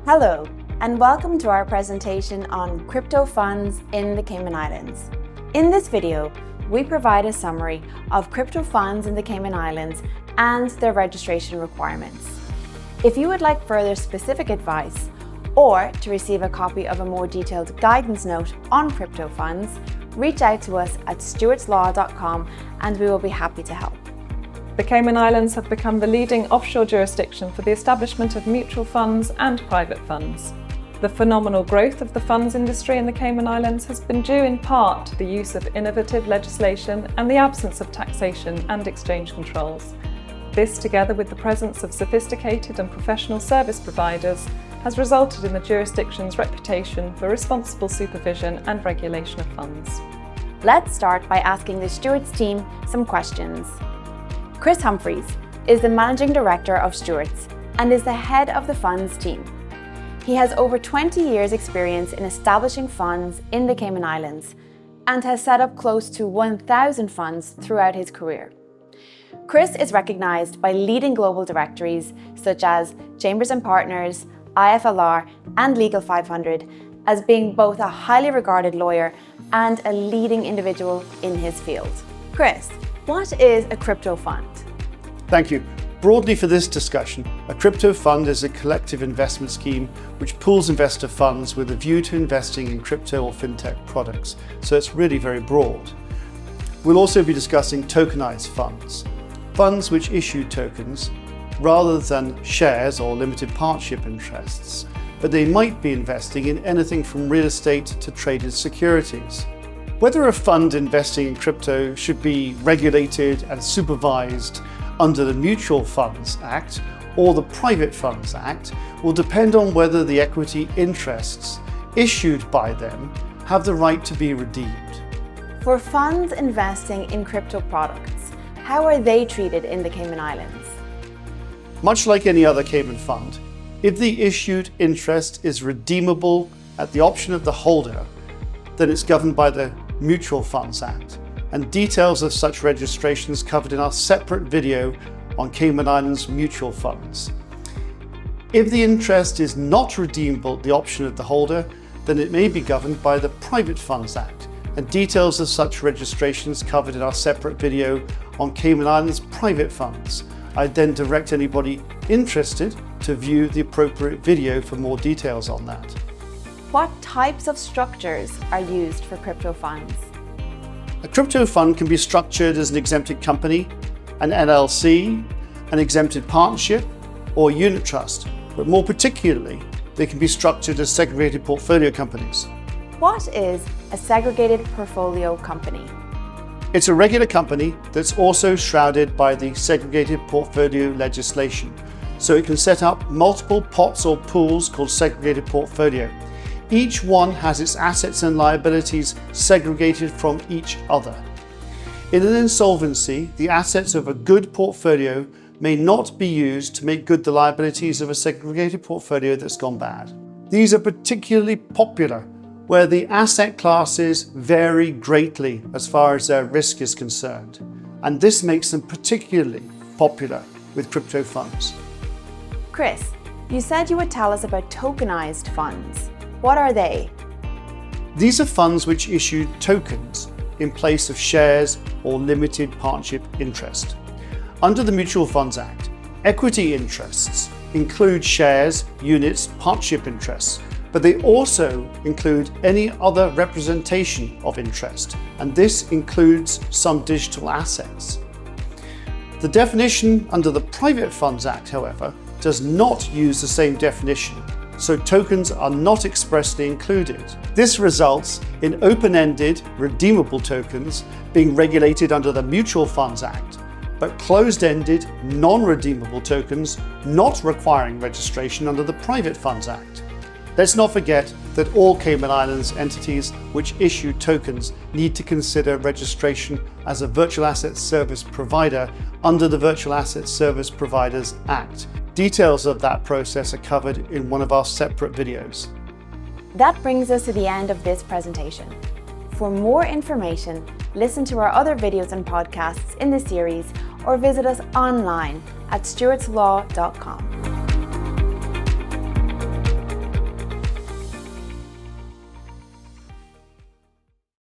Hello, and welcome to our presentation on crypto funds in the Cayman Islands. In this video, we provide a summary of crypto funds in the Cayman Islands and their registration requirements. If you would like further specific advice or to receive a copy of a more detailed guidance note on crypto funds, reach out to us at stewartslaw.com and we will be happy to help. The Cayman Islands have become the leading offshore jurisdiction for the establishment of mutual funds and private funds. The phenomenal growth of the funds industry in the Cayman Islands has been due in part to the use of innovative legislation and the absence of taxation and exchange controls. This, together with the presence of sophisticated and professional service providers, has resulted in the jurisdiction's reputation for responsible supervision and regulation of funds. Let's start by asking the Stewart's team some questions. Chris Humphreys is the Managing Director of Stewart's and is the head of the funds team. He has over 20 years' experience in establishing funds in the Cayman Islands and has set up close to 1,000 funds throughout his career. Chris is recognized by leading global directories such as Chambers & Partners, IFLR and Legal 500 as being both a highly regarded lawyer and a leading individual in his field. Chris, what is a crypto fund? Thank you. Broadly for this discussion, a crypto fund is a collective investment scheme which pools investor funds with a view to investing in crypto or fintech products. So it's really very broad. We'll also be discussing tokenized funds, funds which issue tokens rather than shares or limited partnership interests, but they might be investing in anything from real estate to traded securities. Whether a fund investing in crypto should be regulated and supervised under the Mutual Funds Act or the Private Funds Act will depend on whether the equity interests issued by them have the right to be redeemed. For funds investing in crypto products, how are they treated in the Cayman Islands? Much like any other Cayman fund, if the issued interest is redeemable at the option of the holder, then it's governed by the Mutual Funds Act, and details of such registrations covered in our separate video on Cayman Islands mutual funds. If the interest is not redeemable at the option of the holder, then it may be governed by the Private Funds Act, and details of such registrations covered in our separate video on Cayman Islands private funds. I then direct anybody interested to view the appropriate video for more details on that. What types of structures are used for crypto funds? A crypto fund can be structured as an exempted company, an LLC, an exempted partnership, or a unit trust, but more particularly, they can be structured as segregated portfolio companies. What is a segregated portfolio company? It's a regular company that's also shrouded by the segregated portfolio legislation, so it can set up multiple pots or pools called segregated portfolio. Each one has its assets and liabilities segregated from each other. In an insolvency, the assets of a good portfolio may not be used to make good the liabilities of a segregated portfolio that's gone bad. These are particularly popular where the asset classes vary greatly as far as their risk is concerned, and this makes them particularly popular with crypto funds. Chris, you said you would tell us about tokenized funds. What are they? These are funds which issue tokens in place of shares or limited partnership interest. Under the Mutual Funds Act, equity interests include shares, units, partnership interests, but they also include any other representation of interest, and this includes some digital assets. The definition under the Private Funds Act, however, does not use the same definition, so tokens are not expressly included. This results in open-ended, redeemable tokens being regulated under the Mutual Funds Act, but closed-ended, non-redeemable tokens not requiring registration under the Private Funds Act. Let's not forget that all Cayman Islands entities which issue tokens need to consider registration as a virtual asset service provider under the Virtual Asset Service Providers Act. Details of that process are covered in one of our separate videos. That brings us to the end of this presentation. For more information, listen to our other videos and podcasts in the series or visit us online at stewartslaw.com.